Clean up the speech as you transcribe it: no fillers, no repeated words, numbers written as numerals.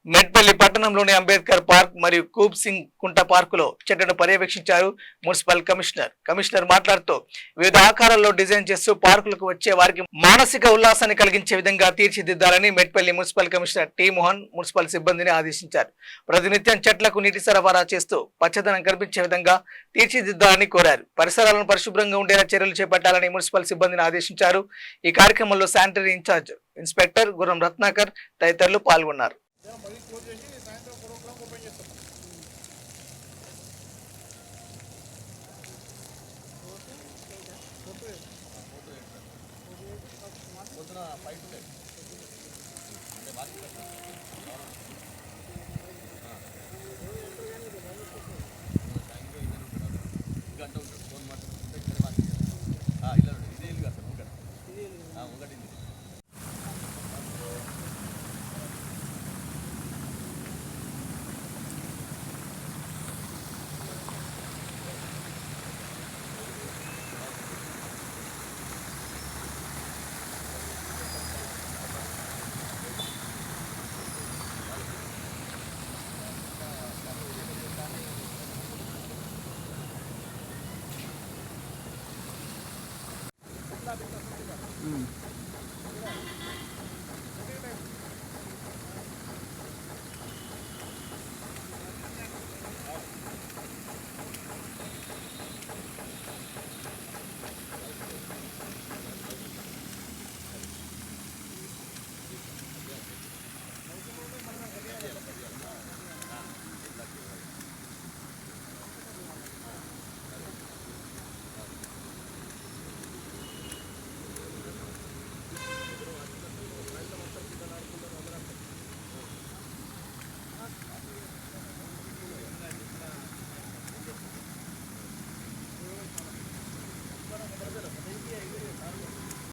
మెట్పల్లి పట్టణంలోని అంబేద్కర్ పార్క్ మరియు కూబ్ సింగ్ కుంట పార్కులో చెట్లను పర్యవేక్షించారు మున్సిపల్ కమిషనర్ మాట్లాడుతూ వివిధ ఆకారాల్లో డిజైన్ చేస్తూ పార్కులకు వచ్చే వారికి మానసిక ఉల్లాసాన్ని కలిగించే విధంగా తీర్చిదిద్దాలని Metpally municipal commissioner T Mohan municipal సిబ్బందిని ఆదేశించారు. ప్రతినిత్యం చెట్లకు నీటి సరఫరా చేస్తూ పచ్చదనం కనిపించే విధంగా తీర్చిదిద్దాలని కోరారు. పరిసరాలను పరిశుభ్రంగా ఉండేలా చర్యలు చేపట్టాలని మున్సిపల్ సిబ్బందిని ఆదేశించారు. ఈ కార్యక్రమంలో శానిటరీ ఇన్ఛార్జ్ ఇన్స్పెక్టర్ గుర్రం రత్నాకర్ తదితరులు పాల్గొన్నారు.